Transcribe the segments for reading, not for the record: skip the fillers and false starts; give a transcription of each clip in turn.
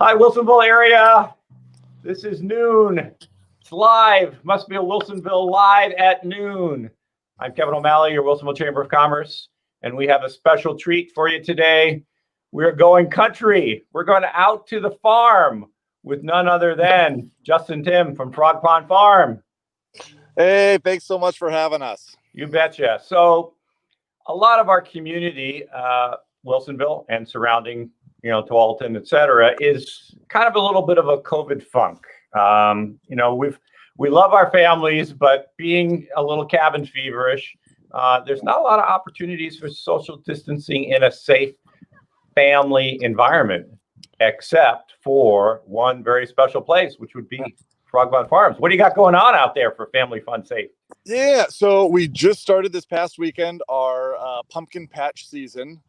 Hi, Wilsonville area. This is noon. It's live. Must be a Wilsonville live at noon. I'm Kevin O'Malley, your Wilsonville Chamber of Commerce, and we have a special treat for you today. We're going country. We're going out to the farm with none other than Justin Timm from Frog Pond Farm. Hey, thanks so much for having us. You betcha. So a lot of our community, Wilsonville and surrounding, Tualatin, et cetera, is kind of a little bit of a COVID funk. We love our families, but being a little cabin feverish, there's not a lot of opportunities for social distancing in a safe family environment, except for one very special place, which would be Frog Pond Farms. What do you got going on out there for family fun safe? Yeah, so we just started this past weekend our pumpkin patch season.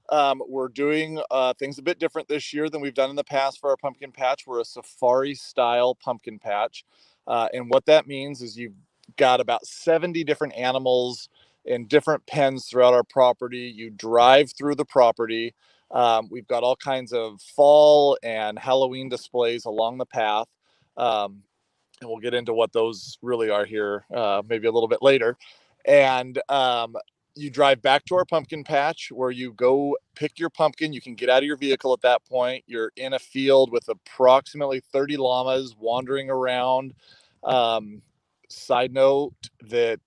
We're doing things a bit different this year than we've done in the past for our pumpkin patch. We're a safari style pumpkin patch. And what that means is you've got about 70 different animals in different pens throughout our property. You drive through the property. We've got all kinds of fall and Halloween displays along the path. And we'll get into what those really are here maybe a little bit later. And you drive back to our pumpkin patch where you go pick your pumpkin. You can get out of your vehicle at that point. You're in a field with approximately 30 llamas wandering around. Side note that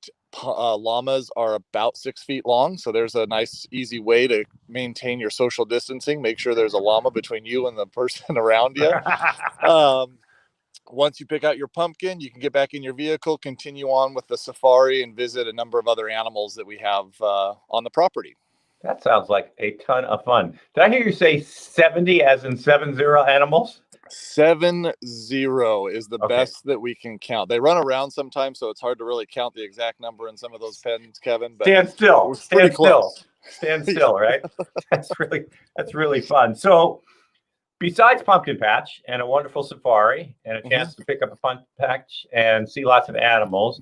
llamas are about 6 feet long. So there's a nice, easy way to maintain your social distancing. Make sure there's a llama between you and the person around you. Once you pick out your pumpkin, you can get back in your vehicle, continue on with the safari, and visit a number of other animals that we have on the property. That sounds like a ton of fun. Did I hear you say 70 as in 70 animals? 70 is the best that we can count. They run around sometimes, so it's hard to really count the exact number in some of those pens, Kevin. But stand still, right? That's really fun. So besides pumpkin patch and a wonderful safari and a chance to pick up a pumpkin patch and see lots of animals,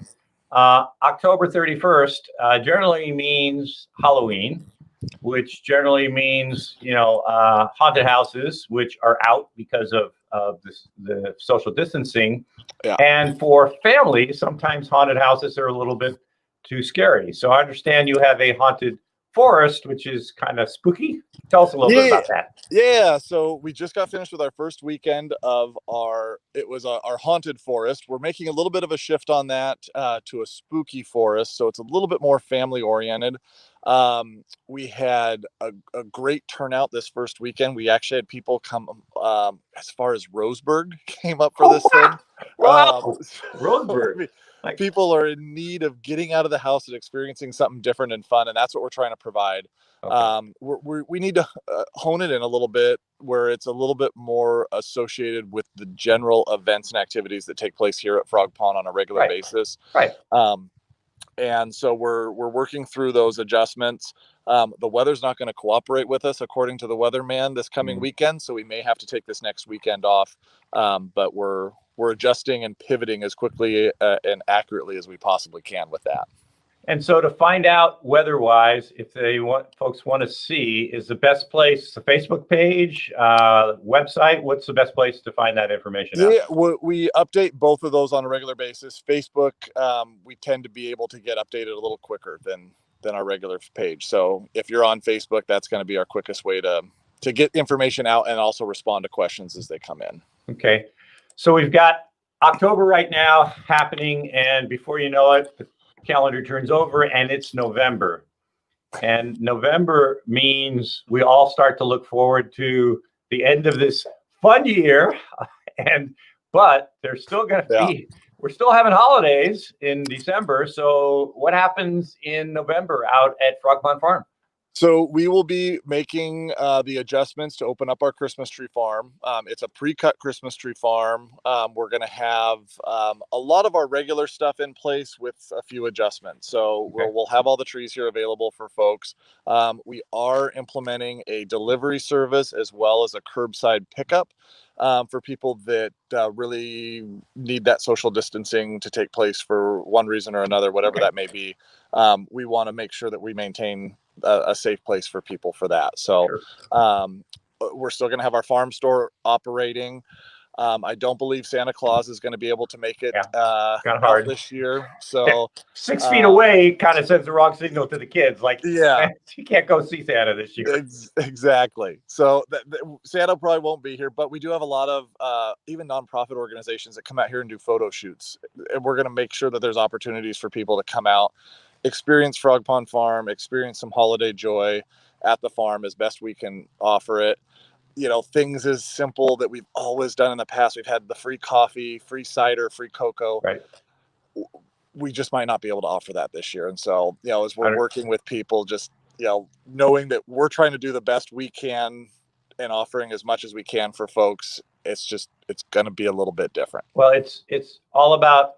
October 31st generally means Halloween, which generally means, haunted houses, which are out because of the social distancing. Yeah. And for families, sometimes haunted houses are a little bit too scary. So I understand you have a haunted forest, which is kind of spooky. Tell us a little bit about that. Yeah, so we just got finished with our first weekend of our haunted forest. We're making a little bit of a shift on that to a spooky forest, so it's a little bit more family oriented. We had a great turnout this first weekend. We actually had people come as far as Roseburg came up for this thing. Wow, Roseburg. People are in need of getting out of the house and experiencing something different and fun, and that's what we're trying to provide. Okay. We need to hone it in a little bit where it's a little bit more associated with the general events and activities that take place here at Frog Pond on a regular basis. Right. And so we're working through those adjustments. The weather's not going to cooperate with us, according to the weatherman, this coming weekend. So we may have to take this next weekend off. But we're adjusting and pivoting as quickly and accurately as we possibly can with that. And so to find out weather-wise, if folks want to see, is the best place the Facebook page, website? What's the best place to find that information out? Yeah, we update both of those on a regular basis. Facebook, we tend to be able to get updated a little quicker than our regular page. So if you're on Facebook, that's going to be our quickest way to get information out and also respond to questions as they come in. Okay. So we've got October right now happening, and before you know it, the calendar turns over and it's November. And November means we all start to look forward to the end of this fun year. But there's still going to be, we're still having holidays in December. So what happens in November out at Frog Pond Farm? So we will be making the adjustments to open up our Christmas tree farm. It's a pre-cut Christmas tree farm. We're going to have a lot of our regular stuff in place with a few adjustments. So we'll have all the trees here available for folks. We are implementing a delivery service as well as a curbside pickup for people that really need that social distancing to take place for one reason or another, whatever that may be. We want to make sure that we maintain a safe place for people for that. So we're still going to have our farm store operating. I don't believe Santa Claus is going to be able to make it Kind of out hard. this year. So 6 feet away kind of sends the wrong signal to the kids. Like, yeah, you can't go see Santa this year. exactly. So Santa probably won't be here, but we do have a lot of even nonprofit organizations that come out here and do photo shoots. And we're going to make sure that there's opportunities for people to come out, experience Frog Pond Farm, experience some holiday joy at the farm as best we can offer it. You know, things as simple that we've always done in the past. We've had the free coffee, free cider, free cocoa. Right. We just might not be able to offer that this year. And so, you know, as we're working with people, just, you know, knowing that we're trying to do the best we can and offering as much as we can for folks, it's going to be a little bit different. Well, it's all about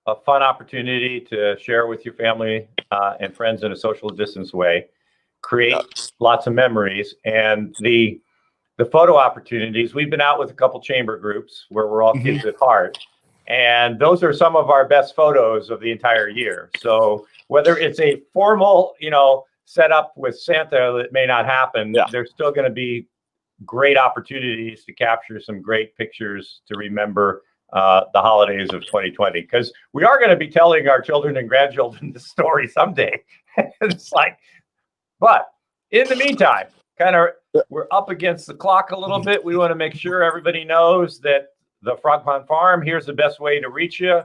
a fun opportunity to share with your family and friends in a social distance way, create lots of memories, and the photo opportunities. We've been out with a couple chamber groups where we're all kids at heart, and those are some of our best photos of the entire year. So whether it's a formal, you know, setup with Santa that may not happen, there's still going to be great opportunities to capture some great pictures to remember the holidays of 2020, because we are going to be telling our children and grandchildren the story someday. It's like, but in the meantime, we're up against the clock a little bit. We want to make sure everybody knows that the Frog Pond Farm, here's the best way to reach you.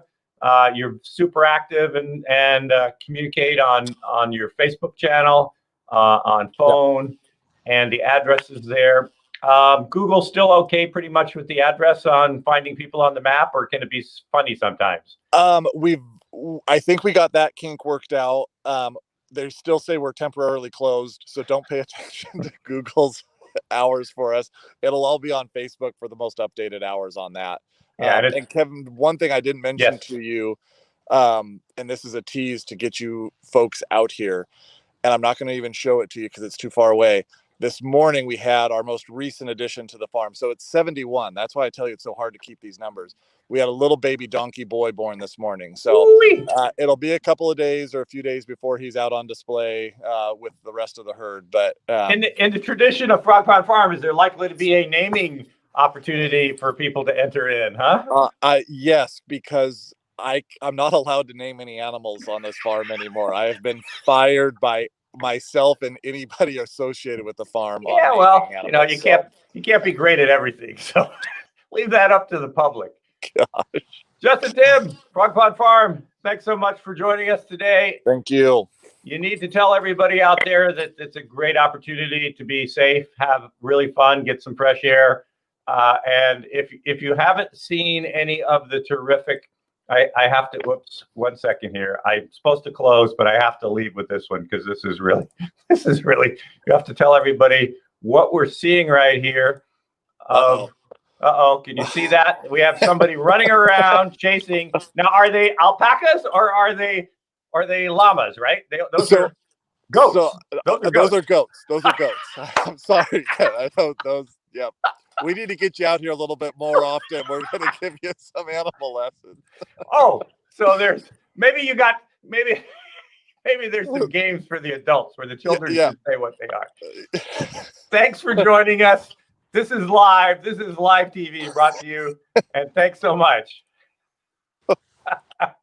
You're super active and communicate on your Facebook channel, on phone, and the address is there. Google's still okay pretty much with the address on finding people on the map, or can it be funny sometimes? I think we got that kink worked out. They still say we're temporarily closed, so don't pay attention to Google's hours for us. It'll all be on Facebook for the most updated hours on that. Yeah, and Kevin, one thing I didn't mention to you, and this is a tease to get you folks out here, and I'm not going to even show it to you because it's too far away. This morning we had our most recent addition to the farm. So it's 71. That's why I tell you it's so hard to keep these numbers. We had a little baby donkey boy born this morning. So it'll be a couple of days or a few days before he's out on display with the rest of the herd. But in the tradition of Frog Pond Farm, is there likely to be a naming opportunity for people to enter in, huh? Yes, because I'm not allowed to name any animals on this farm anymore. I have been fired by myself and anybody associated with the farm. Yeah, well, you know, you can't be great at everything, so leave that up to the public. Gosh. Justin Timm, Frog Pond Farm, thanks so much for joining us today. Thank you. You need to tell everybody out there that it's a great opportunity to be safe, have really fun, get some fresh air, and if you haven't seen any of the terrific, I have to, whoops, 1 second here. I'm supposed to close, but I have to leave with this one because this is really, you have to tell everybody what we're seeing right here. Can you see that? We have somebody running around chasing. Now, are they alpacas or are they llamas, right? Those are goats. So, those are goats. Those are goats. I'm sorry. I know those. Yep. We need to get you out here a little bit more often. We're going to give you some animal lessons. Oh, so maybe there's some games for the adults where the children can say what they are. Thanks for joining us. This is live TV brought to you, and thanks so much.